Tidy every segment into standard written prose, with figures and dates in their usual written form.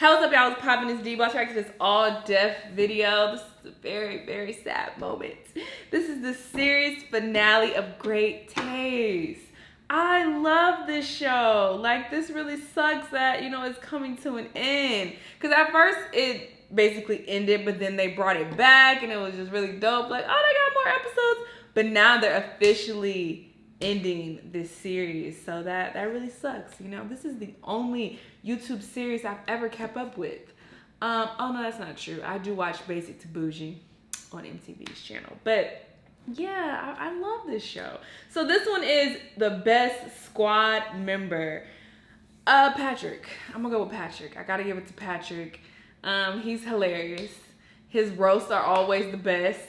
Hey, what's up, y'all? What's poppin'? It's D. Watch back to this all-deaf video. This is a very, very sad moment. This is the series finale of Great Taste. I love this show. Like, this really sucks that, it's coming to an end. Because at first, it basically ended, but then they brought it back, and it was just really dope. Like, oh, they got more episodes. But now they're officially ending this series, so that really sucks. This is the only YouTube series I've ever kept up with. Oh no, that's not true. I do watch Basic to Bougie on MTV's channel, but yeah, I love this show. So this one is the best squad member. Patrick. I'm gonna go with Patrick. I gotta give it to Patrick. He's hilarious. His roasts are always the best.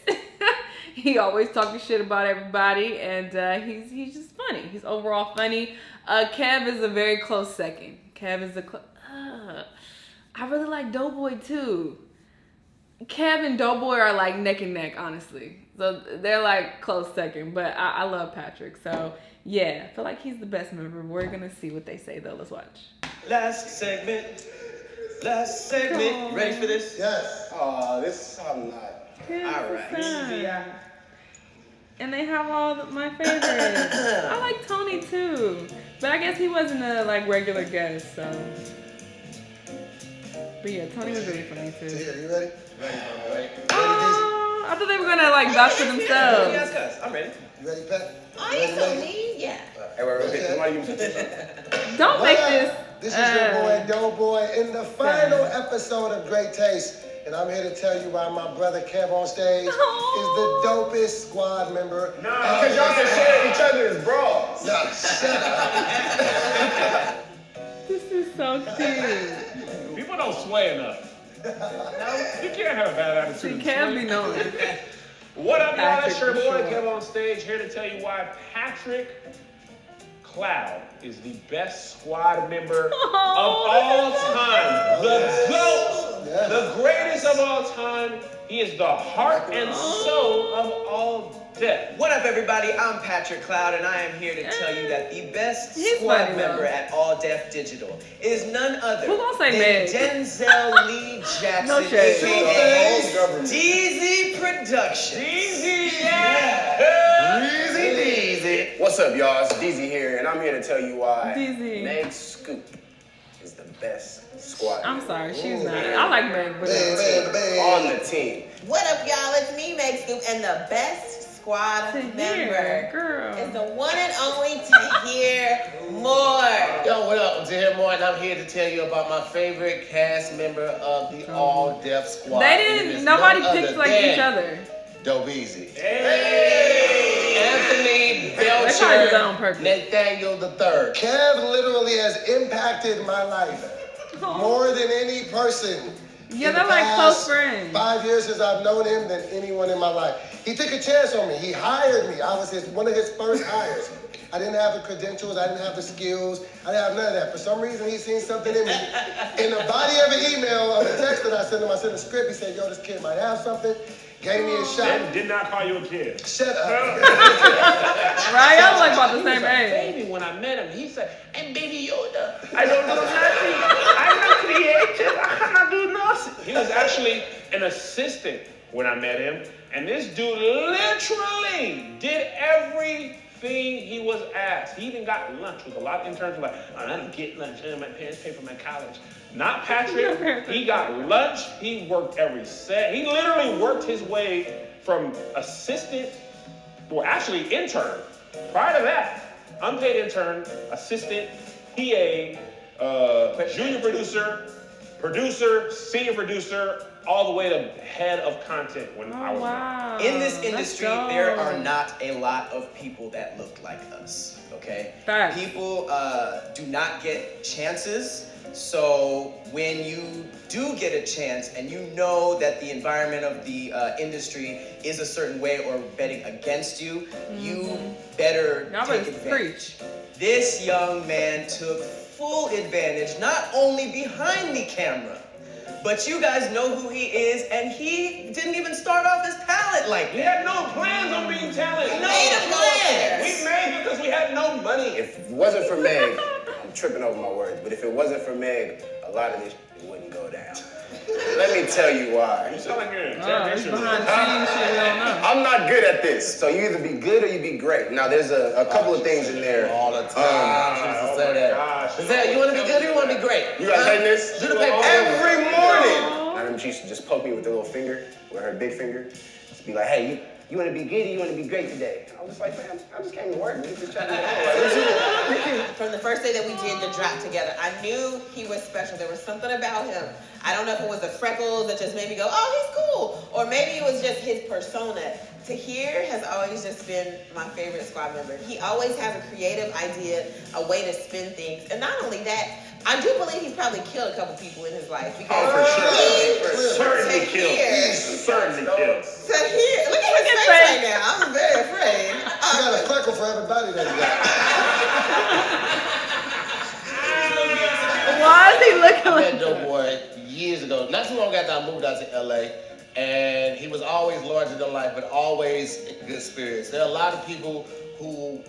He always talking shit about everybody, and he's just funny. He's overall funny. Kev is a very close second. Kev is I really like Doughboy too. Kev and Doughboy are like neck and neck, honestly. So they're like close second, but I love Patrick. So yeah, I feel like he's the best member. We're gonna see what they say though. Let's watch. Last segment. You ready for this? Yes. Oh, this I'm not. All right. And they have all my favorites. I like Tony too, but I guess he wasn't a regular guest, so. But yeah, Tony was really funny too. Tia, you ready? Ready. Oh, I thought they were gonna vouch for themselves. Ask us. I'm ready. You ready, Pat? I so need, yeah. Hey, wait. Don't make this. This is your boy Doughboy in the final episode of Great Taste. And I'm here to tell you why my brother Kev on stage is the dopest squad member. Nah, because y'all can share each other's bras. Nah, shut up. This is so cute. People don't sway enough. You can't have a bad She attitude. can't be knowing. What up, y'all? It's your Patrick, boy for sure. Kev on stage, here to tell you why Patrick Cloud is the best squad member of all time. The GOAT, the greatest of all time. He is the heart and soul of all death. What up, everybody? I'm Patrick Cloud, and I am here to tell you that the best He's squad funny, member though. at All Deaf Digital is none other Who gonna say than Meg? Denzel Lee Jackson, No shade. aka DZ Production. Easy, Easy. What's up, y'all? It's DZ here, and I'm here to tell you why DZ. Meg Scoop is the best squad I'm member sorry, she's not. I like Meg, but on the team. What up, y'all? It's me, Meg Scoop, and the best squad to member hear, girl. is the one and only Tahir Moore. Yo, what up? I'm Tahir Moore, and I'm here to tell you about my favorite cast member of the All Deaf Squad. They And it didn't. is Nobody none picked other like than each other. Dobeezy. Hey. Anthony They probably did that on Belcher, purpose. Nathaniel III. Kev literally has impacted my life more than any person. Yeah, in they're the like past close friends. 5 years since I've known him than anyone in my life. He took a chance on me. He hired me. I was one of his first hires. I didn't have the credentials. I didn't have the skills. I didn't have none of that. For some reason, he seen something in me. In the body of an email, of a text that I sent him, I sent a script. He said, yo, this kid might have something. Gave me a shot. Ben did not call you a kid. Shut up. Right? I was like about the He same was a age. baby when I met him. He said, "Hey, baby Yoda, I don't know nothing. I'm not creative. I cannot do nothing." He was actually an assistant when I met him, and this dude literally did everything he was asked. He even got lunch with a lot of interns. Like, I didn't get lunch. My parents paid for my college. Not Patrick. He got lunch. He worked every set. He literally worked his way from assistant, well, actually intern. Prior to that, unpaid intern, assistant, PA, junior producer, senior producer, all the way to head of content when I was Wow. In this Let's industry, go. there are not a lot of people that look like us, okay? Facts. People do not get chances. So when you do get a chance and you know that the environment of the industry is a certain way or betting against you, you better Y'all take better advantage. This young man took full advantage, not only behind the camera, but you guys know who he is, and he didn't even start off as talent like We that. had no plans on being talented. Made a plan. We made it because we had no money. If it wasn't for Meg, I'm tripping over my words, but if it wasn't for Meg, a lot of this wouldn't go down. me tell you why. You sound like you're in Oh, it's interrogation. behind the scenes shit we don't know. I'm not good at this. So you either be good or you be great. Now there's a couple of things in there. All the time. She used to say that. Gosh. She said, you want to be good or you want to be great? You guys hating this? Do the paper. Every morning. I remember she used to just poke me with the little finger, with her big finger. Just be like, hey, you want to be good or you want to be great today? I was just like, man, I just came to work. Just trying to get home. From the first day that we did the drop together, I knew he was special. There was something about him. I don't know if it was the freckles that just made me go, oh, he's cool. Or maybe it was just his persona. Tahir has always just been my favorite squad member. He always has a creative idea, a way to spin things. And not only that, I do believe he's probably killed a couple people in his life. Because Oh, for sure. he, Certainly killed. Tahir, Certainly killed. Tahir, look at his face right now. I'm very afraid. He got a freckle for everybody that he got. Why is he looking I like met Doughboy years ago. Not too long after I moved out to LA. And he was always larger than life, but always in good spirits. There are a lot of people who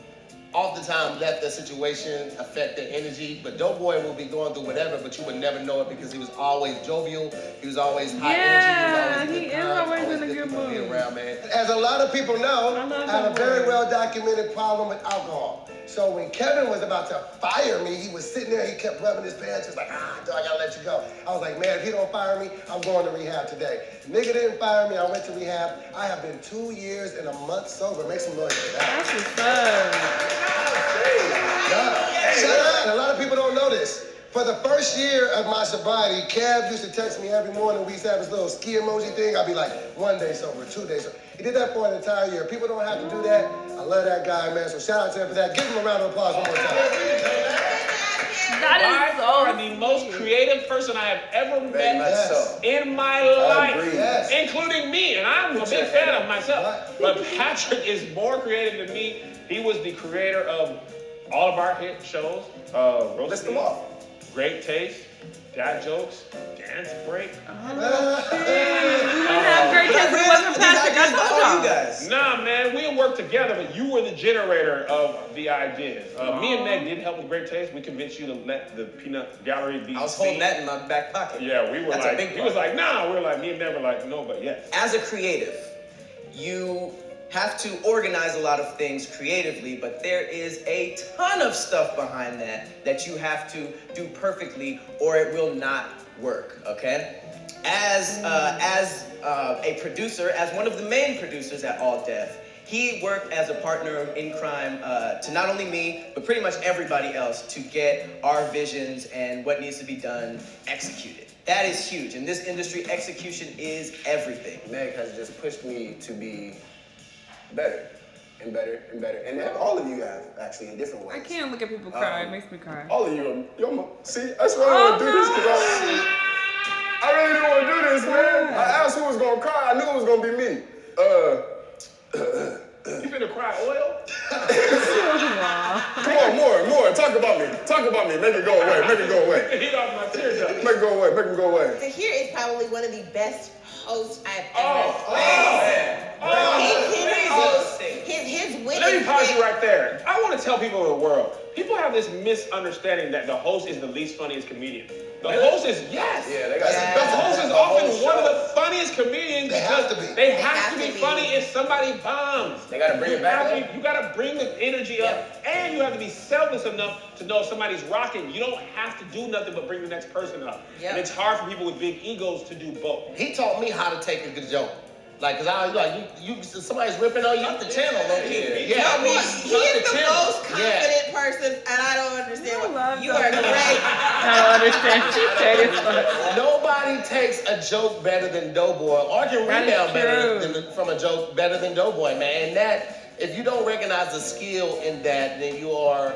oftentimes let the situation affect their energy, but Doughboy will be going through whatever, but you would never know it because he was always jovial, he was always high energy, he he was is always always good in a good people to be mood. around, man. As a lot of people know, I love I have a that very word. well documented problem with alcohol. So when Kevin was about to fire me, he was sitting there, he kept rubbing his pants, just like, dog, I gotta let you go. I was like, man, if he don't fire me, I'm going to rehab today. Nigga didn't fire me, I went to rehab. I have been 2 years and a month sober. Make some noise for that. That's what's up. Yeah. Shut up. A lot of people don't know this. For the first year of my sobriety, Kev used to text me every morning. We used to have this little ski emoji thing. I'd be like, 1 day sober, 2 days sober. He did that for an entire year. People don't have to do that. I love that guy, man. So shout out to him for that. Give him a round of applause one more time. That By is far so the most creative person I have ever Very much met so. in my I life, agree. Yes. including me, and I'm a big fan of myself. Right. But Patrick is more creative than me. He was the creator of all of our hit shows. List them off. Great Taste, Dad Jokes, Dance Break. We wouldn't have great taste if it wasn't for Patrick. I told you y'all. guys. Nah, man, we didn't work together, but you were the generator of the ideas. Me and Meg did help with Great Taste. We convinced you to let the Peanut Gallery be I was holding that in my back pocket. Yeah, we were That's a like, big he part. was like, nah. We were like, me and Meg were like, no, but yes. As a creative, you have to organize a lot of things creatively, but there is a ton of stuff behind that you have to do perfectly or it will not work, okay? As a producer, as one of the main producers at All Def, he worked as a partner in crime to not only me, but pretty much everybody else to get our visions and what needs to be done executed. That is huge. In this industry, execution is everything. Meg has just pushed me to be better and better and better. And all of you have, actually, in different ways. I can't look at people cry. It makes me cry. All of you are, see, that's why I want to do this, because I really didn't want to do this, man. I asked who was going to cry. I knew it was going to be me. You finna cry oil? Come on, more. Talk about me. Make it go away. Make it go away. Heat off my tears up. Make it go away. Make it go away. Tahir is probably one of the best hosts I've Oh, ever His wit Let me is pause you great. right there. I want to tell people in the world, people have this misunderstanding that the host is the least funniest comedian. The host is, yes. Yeah, they got The host is often one of the funniest comedians They because have to be. they have to be funny if somebody bombs. They gotta bring it back up. You gotta bring the energy up, and you have to be selfless enough to know if somebody's rocking. You don't have to do nothing but bring the next person up. Yep. And it's hard for people with big egos to do both. He taught me how to take a good joke. Like, cause I was like, you somebody's ripping on you. Cut the channel, low key. Yeah, I mean, He is the most Yeah. confident person, and I don't understand I love what you are that. great. I don't understand. She said it. Nobody takes a joke better than Doughboy, or can That is rebound better true. from a joke better than Doughboy, man. And that, if you don't recognize the skill in that, then you are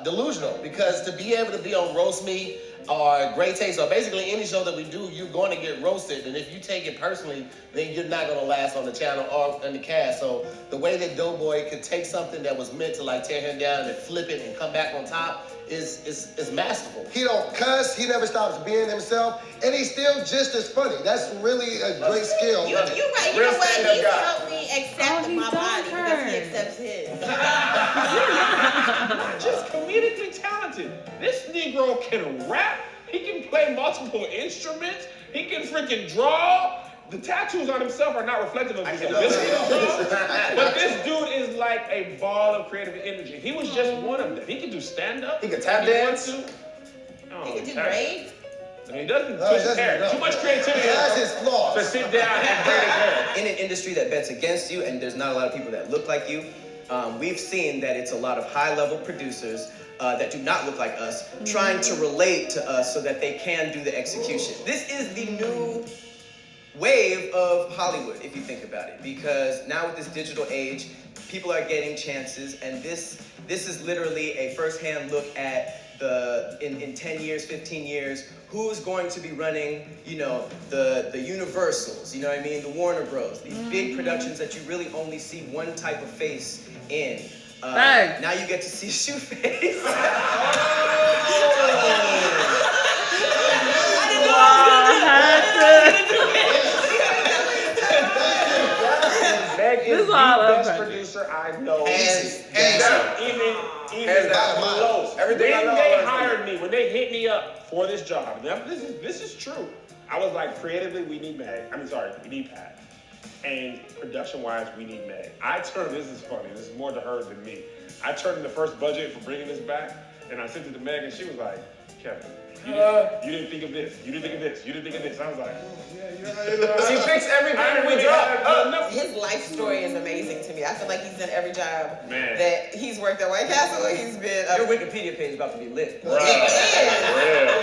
delusional. Because to be able to be on Roast Me or Great Taste, or basically any show that we do, you're going to get roasted. And if you take it personally, then you're not going to last on the channel or in the cast. So the way that Doughboy could take something that was meant to like tear him down and flip it and come back on top is masterful. He don't cuss, he never stops being himself, and he's still just as funny. That's really a great skill. You're right. You Real know what? stand-up He's guy. helped me accept he my does body because he hurt. accepts his. Not just comedically talented. This Negro can rap, He can play multiple instruments. He can freaking draw. The tattoos on himself are not reflective of his ability to draw. But this dude is like a ball of creative energy. He was just one of them. He can do stand-up. He can tap dance. He can do braids. No, he doesn't twist his hair. no. Too much creativity. That's his flaws. To sit down and braid his hair. In an industry that bets against you and there's not a lot of people that look like you, we've seen that it's a lot of high-level producers that do not look like us trying to relate to us so that they can do the execution. This is the new wave of Hollywood, if you think about it, because now with this digital age, people are getting chances, and this is literally a first-hand look at in 10 years, 15 years, who's going to be running, the Universals, you know what I mean, the Warner Bros, these big productions that you really only see one type of face in. Now you get to see Shoeface. Meg is the best producer I know. Even close. Everything I know. When they hired me, when they hit me up for this job, now this is true. I was like, creatively, we need Meg. We need Pat. And production-wise, we need Meg. This is funny. This is more to her than me. I turned in the first budget for bringing this back, and I sent it to Meg, and she was like, Kevin, you didn't think of this. You didn't think of this. You didn't think of this. I was like, She fixed everything we dropped. His life story is amazing to me. I feel like he's done every job Man. that he's worked at White Castle. He's been. Your Wikipedia page is about to be lit. Right. Yeah.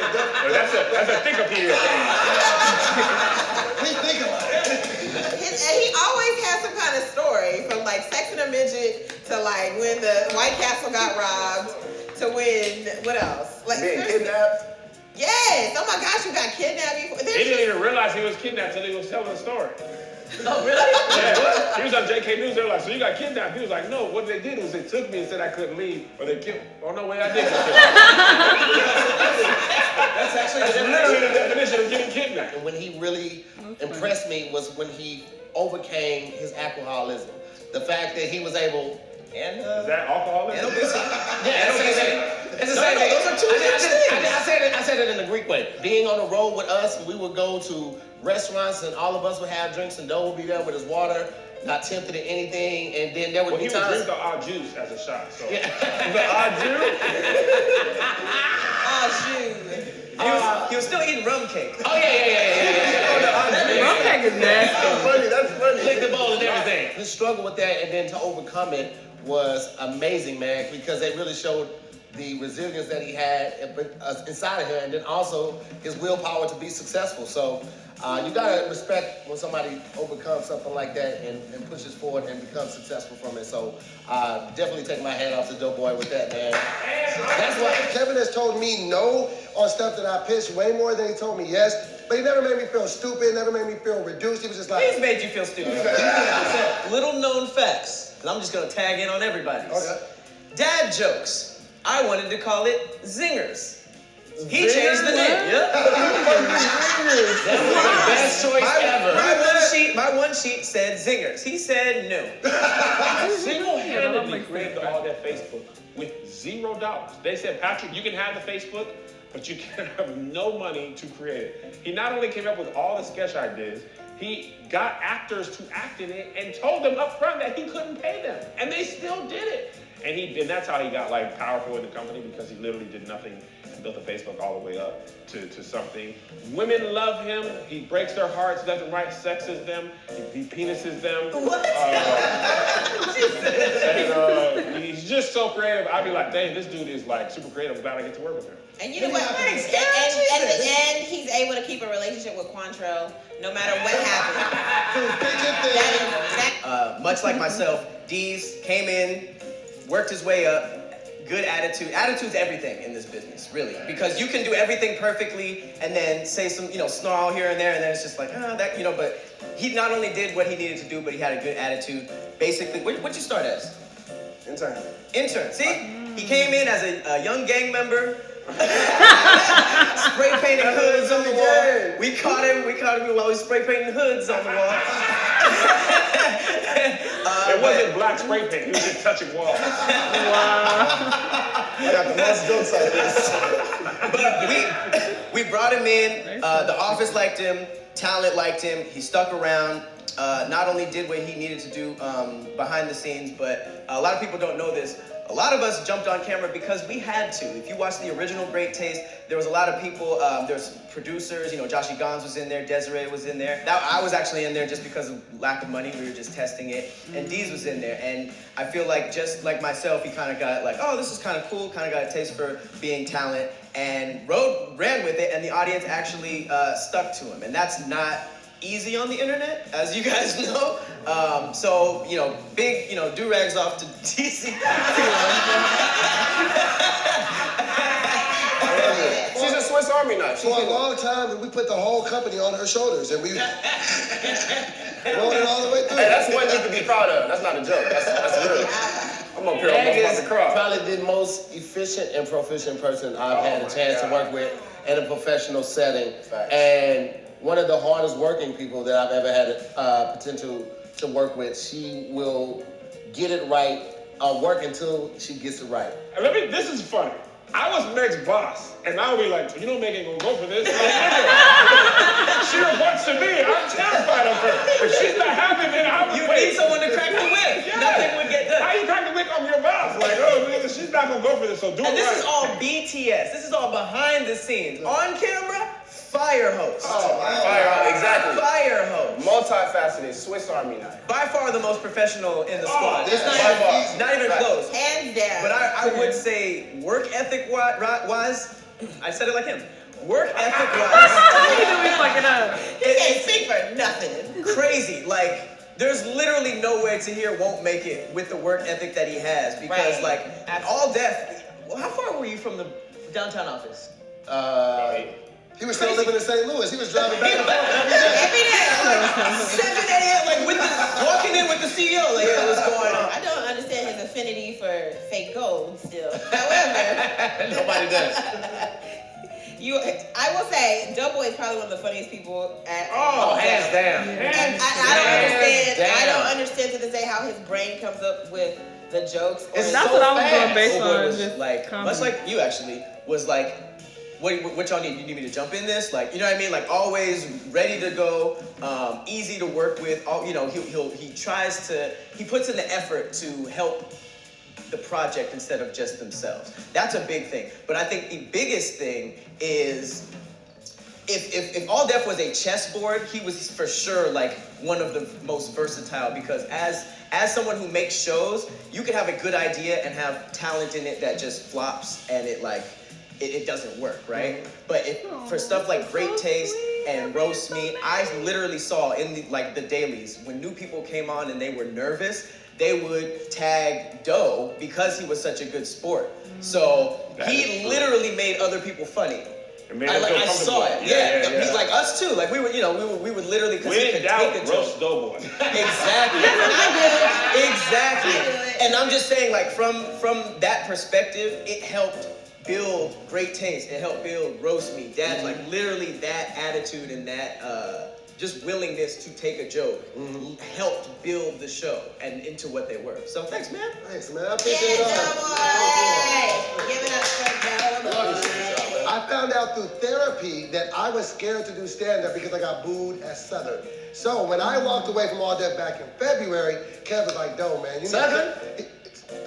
That's a Thinkopedia thing. Please think about it. He always has some kind of story, from like sexing a midget to like when the White Castle got robbed to when, what else? Like Being kidnapped. Yes. Oh my gosh, you got kidnapped before. He didn't even realize he was kidnapped until he was telling the story. Oh really? Yeah. He was on JK News. They were like, so you got kidnapped? He was like, no. What they did was they took me and said I couldn't leave, or they killed me. Oh no way, I did get kidnapped. That's literally the definition of getting kidnapped. And when he really impressed me was when he overcame his alcoholism. The fact that he was able. And Is that alcoholism? and obesity. Yeah, it's the same thing. Those are two different things. I said it in the Greek way. Being on the road with us, we would go to restaurants and all of us would have drinks, and Doe would be there with his water, not tempted at anything, and then there would be He would times. drink the odd juice as a shot. So Yeah. the odd juice. Oh shoot. He was still eating rum cake. Oh yeah. Rum cake is nasty. That's funny. Lick the bowl and everything. His struggle with that and then to overcome it was amazing, man, because they really showed the resilience that he had inside of him, and then also his willpower to be successful. So you gotta respect when somebody overcomes something like that and pushes forward and becomes successful from it. So definitely take my hat off to Doughboy with that, man. That's why Kevin has told me no on stuff that I pitched way more than he told me yes. But he never made me feel stupid, never made me feel reduced. He was just like, He's made you feel stupid. Little known facts, and I'm just gonna tag in on everybody's. okay. Dad jokes. I wanted to call it zingers. He changed the name. Yeah. That was the best choice ever. My one sheet said zingers. He said no. Single-handedly created all that Facebook with $0. They said, Patrick, you can have the Facebook, but you can have no money to create it. He not only came up with all the sketch ideas, he got actors to act in it and told them up front that he couldn't pay them, and they still did it. And that's how he got like powerful in the company, because he literally did nothing and built a Facebook all the way up to something. Women love him. He breaks their hearts left and right, sexes them, he penises them. What? And he's just so creative. I'd be like, dang, this dude is like super creative. I'm glad I get to work with him. And you know what? And at the end, he's able to keep a relationship with Quantrell no matter what happens. Much like myself, Deez came in, worked his way up. Good attitude. Attitude's everything in this business, really. Because you can do everything perfectly and then say some, snarl here and there, and then it's just like, but he not only did what he needed to do, but he had a good attitude. Basically, what'd you start as? Intern. See? He came in as a young gang member. Spray painting hoods on the wall. We caught him while he was spray painting hoods on the wall. It wasn't black spray paint. He was just touching walls. I got the most jokes out of this. But We brought him in. The office liked him. Talent liked him. He stuck around. Not only did what he needed to do behind the scenes, but a lot of people don't know this. A lot of us jumped on camera because we had to. If you watch the original Great Taste, there was a lot of people, there's producers, you know, Joshy Gons was in there, Desiree was in there. I was actually in there just because of lack of money, we were just testing it. And Deez was in there, and I feel like just like myself, he kind of got like, oh, this is kind of cool, kind of got a taste for being talent, and ran with it, and the audience actually stuck to him. And that's not easy on the internet, as you guys know. So, you know, big, you know, do-rags off to DC. She's a Swiss Army knife. For a long time, we put the whole company on her shoulders, and we rolled it all the way through. Hey, that's one you can be proud of. That's not a joke. That's real. I'm up here almost about to cry. Probably the most efficient and proficient person I've had a chance to work with in a professional setting. Facts. And one of the hardest working people that I've ever had potential to work with. She will get it right, work until she gets it right. This is funny. I was Meg's boss, and I would be like, you know Meg ain't gonna go for this. She reports to me. I'm terrified of her. If she's not happy, then I'm You need someone to crack the whip. Yeah. Nothing would get done. How you crack the whip on your boss? Like, oh, man, she's not gonna go for this, so do And it this right. is all BTS. This is all behind the scenes. On camera, fire host. Exactly. Fire host. Multifaceted Swiss Army knife. By far the most professional in the squad. It's Not even close. Hands down. But I would say work ethic wise, I said it like him. Work ethic wise, He can't speak for nothing. crazy. Like, there's literally no way Tahir won't make it with the work ethic that he has because, Right. like, Absolutely. all death. Well, how far were you from the downtown office? He was still living in St. Louis. He was driving back and forth every day. Every day. 7 a.m. like walking in with the CEO. Like, hey, what's going on? I don't understand his affinity for fake gold still. However, Nobody does. I will say, Doughboy is probably one of the funniest people at. Oh, hands down. And I don't understand to this day how his brain comes up with the jokes. It's That's so what I was fast. doing based Doughboy on was just like comedy. much like you actually was like, what y'all need? You need me to jump in this? Like, you know what I mean? Like, always ready to go, easy to work with. All, you know, he tries to, he puts in the effort to help the project instead of just themselves. That's a big thing. But I think the biggest thing is if All Def was a chessboard, he was for sure like one of the most versatile because as someone who makes shows, you can have a good idea and have talent in it that just flops and it doesn't work, right? But for stuff like Great Taste and Roast Me, I literally saw in the dailies when new people came on and they were nervous, they would tag Doe because he was such a good sport. So he literally made other people funny. I saw it. Yeah. Like us too. Like we would literally. When in doubt, roast Doughboy. Exactly. Exactly. And I'm just saying, like from that perspective, it helped build Great Taste. It helped build Roast Me. That's like literally that attitude and that just willingness to take a joke helped build the show and into what they were. So thanks, man. Thanks, man. I appreciate it all. Doughboy! Give it up for Doughboy. I found out through therapy that I was scared to do stand-up because I got booed at Southern. So when I walked away from All That back in February, Kev was like, "Doe, man, you know." Southern?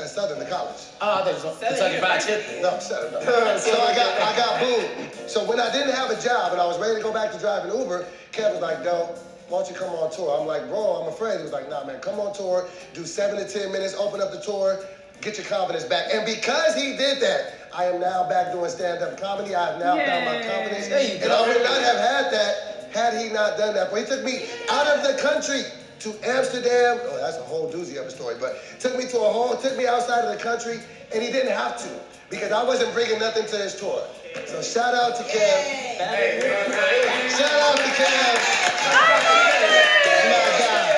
At Southern, the college. Oh, I think so. Kentucky Fried Chicken. No, Southern. No. So I got booed. So when I didn't have a job and I was ready to go back to driving Uber, Kev was like, "Doe, why don't you come on tour?" I'm like, "Bro, I'm afraid." He was like, "Nah, man, come on tour, do 7 to 10 minutes, open up the tour, get your confidence back." And because he did that, I am now back doing stand-up comedy. I have now found my confidence. And I would not have had that had he not done that. But he took me out of the country to Amsterdam. Oh, that's a whole doozy of a story. But took me outside of the country, and he didn't have to because I wasn't bringing nothing to his tour. So shout out to Kev. Shout out to Kev. My guy.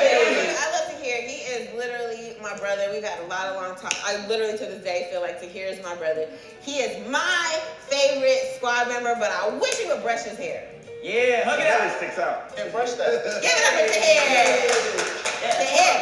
I love Tahir. He is literally my brother. We've had a lot of long talk. I literally to this day feel like Tahir is my brother. He is my favorite squad member, but I wish he would brush his hair. Yeah, hug it out. Sticks out. And brush that. Give it up for Tahir. Tahir.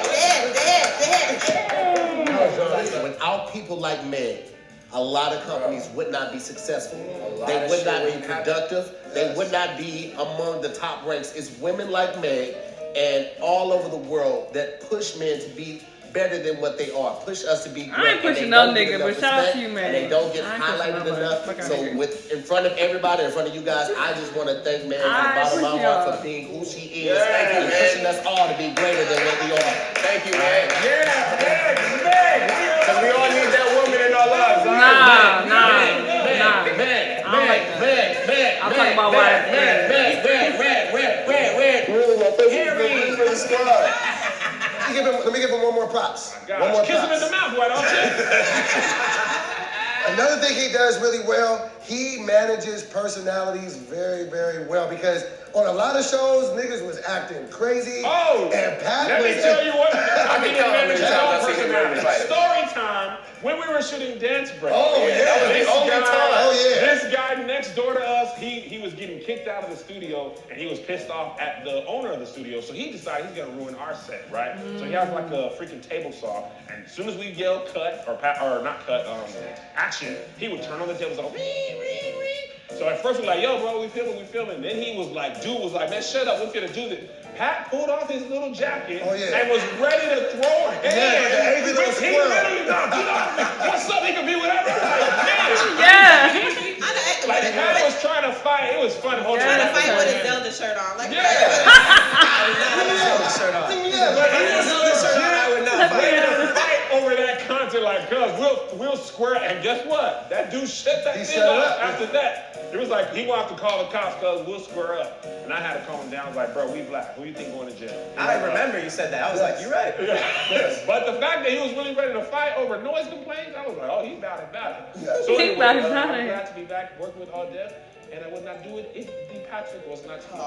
Without people like Meg, a lot of companies would not be successful. lot They of would shit not be wouldn't happen. productive. They would not be among the top ranks. It's women like Meg and all over the world that push men to be better than what they are. Push us to be great. I ain't pushing and no they don't get nigga, enough but shout out respect, to you, man. And they don't get I ain't pushing highlighted nobody. enough. Fuck So outta here. in front of everybody, in front of you guys, I just want to thank Meg from the I bottom of my appreciate heart y'all. for being who she is. Yeah, Thank you for man. pushing us all to be greater than what we are. Thank you, man. Yeah, Meg. Because we all need that woman in our lives, right? Nah. I'm talking about wife. Really, my favorite for the squad. Let me give him one more props. One more Kiss him in props. the mouth, why don't you? Another thing he does really well, he manages personalities very, very well. Because on a lot of shows, niggas was acting crazy. Oh, and Pat let was me tell you what. I can tell how many times I've seen him ready to fight. Story time. When we were shooting Dance Break. Oh, yeah. That was the only time. Oh, yeah. This guy next door to us, he was getting kicked out of the studio, and he was pissed off at the owner of the studio. So he decided he's gonna ruin our set, right? So he has like a freaking table saw, and as soon as we yell cut or not cut, action, he would turn on the table saw. So at first we're like, yo, bro, we filming. Then he was like, dude was like, man, shut up, we're gonna do this. Pat pulled off his little jacket and was ready to throw hands. Yeah, the little He squirrel. literally, no, get off me. What's up? He could be whatever. Like, Yeah. like Pat was trying to fight. It was fun. Hold Trying to on. fight with his Zelda shirt on. Like, Yeah. Shirt on. I would not We had to fight over that content, like, cuz we'll square. And guess what? That dude shut that thing up after that. It was like he wanted to call the cops, cuz we'll square up. And I had to calm him down. I was like, bro, we black. Who you think going to jail? I remember you said that. I was like, you're right. But the fact that he was really ready to fight over noise complaints, I was like, oh, he's about it. So He anyway, about it. I'm glad to be back working with All Def, and I would not do it if D. Patrick was not here.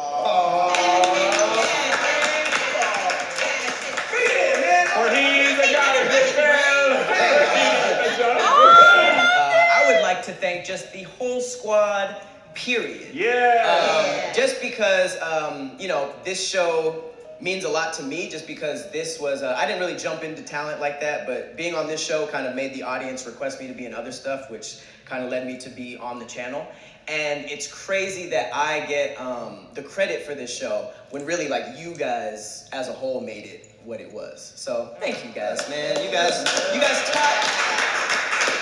For he's a guy who gets I would like to thank just the whole squad, period. Yeah. Just because, this show means a lot to me, just because this was, I didn't really jump into talent like that, but being on this show kind of made the audience request me to be in other stuff, which kind of led me to be on the channel. And it's crazy that I get the credit for this show when really, like, you guys as a whole made it what it was. So thank you guys, man. You guys taught.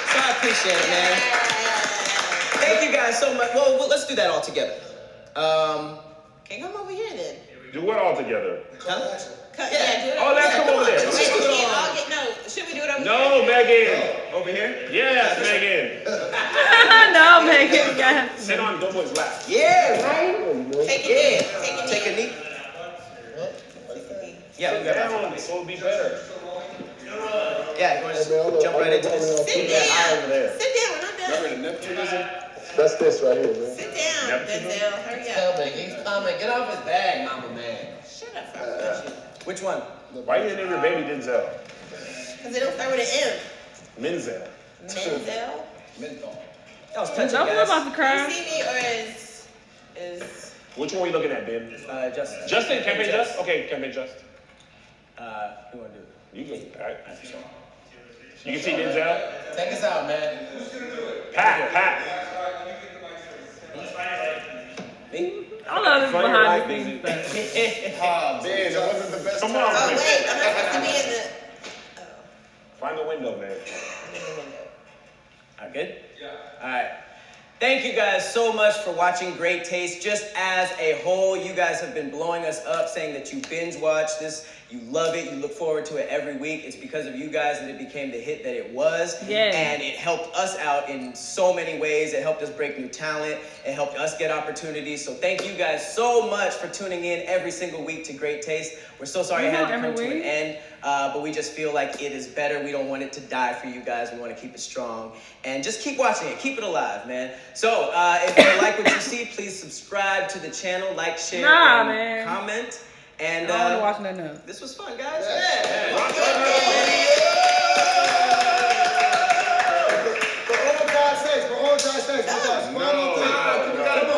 So I appreciate it, man. Thank you guys so much. Well, let's do that all together. Okay, come over here then. Do what all together? Huh? Yeah, do it. Oh, let's come over there. Wait, we can't all get, no, should we do it over No, here? Megan. Over here? Yes, Megan. No, Megan. Yeah. Sit on Doughboy's lap. Yeah, right? Take it in. Take a knee. Yeah, we got Down, it. so it'll be better. Yeah, you want to just jump right into this? Sit down. Sit down, we're not done. Remember the Neptunism? That's this right here, man. Sit down, Denzel. Hurry Tell up. me, he's coming. Get off his bag, mama man. Shut up, Frank. Which one? Why you name your baby Denzel? Because it don't start with an M. Menzel. Menzel? Menthol. That was touching, Don't guys. about to You cry. see me or is Which one are we looking at, Ben? Justin. Justin, campaign just? Okay, campaign just. Who want to do it? You can. You can see Denzel. Take us out, man. Pat. Me? I love this Funny behind life, the scenes busy. stuff. Ah, man, that wasn't the best Come time. on, Oh, man. wait, I'm not supposed to be in the. Find the window, man. All right, good? Yeah. All right. Thank you guys so much for watching Great Taste. Just as a whole, you guys have been blowing us up, saying that you binge watch this, you love it, you look forward to it every week. It's because of you guys that it became the hit that it was. Yes. And it helped us out in so many ways. It helped us break new talent. It helped us get opportunities. So thank you guys so much for tuning in every single week to Great Taste. We're so sorry it had to come to an end, but we just feel like it is better. We don't want it to die for you guys. We want to keep it strong. And just keep watching it. Keep it alive, man. So if you like what you see, please subscribe to the channel, like, share, and comment. And I don't want to watch nothing else. this was fun, guys. For all God's sakes, one more thing. Come on.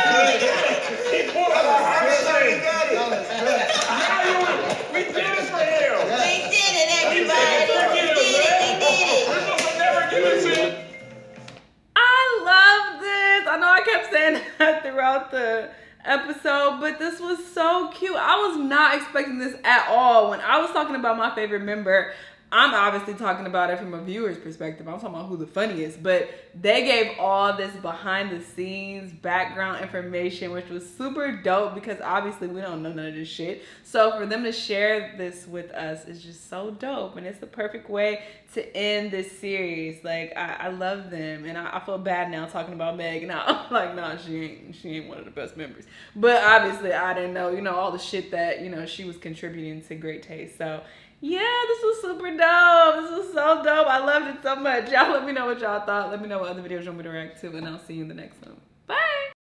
Do it. episode, but this was so cute. I was not expecting this at all. When I was talking about my favorite member, I'm obviously talking about it from a viewer's perspective. I'm talking about who the funniest, but they gave all this behind the scenes background information, which was super dope because obviously we don't know none of this shit. So for them to share this with us is just so dope, and it's the perfect way to end this series. Like I love them, and I feel bad now talking about Meg. Now I'm like, nah, she ain't one of the best members. But obviously I didn't know, all the shit that she was contributing to Great Taste. So. Yeah, this was super dope. This was so dope. I loved it so much. Y'all let me know what y'all thought. Let me know what other videos you want me to react to, and I'll see you in the next one. Bye.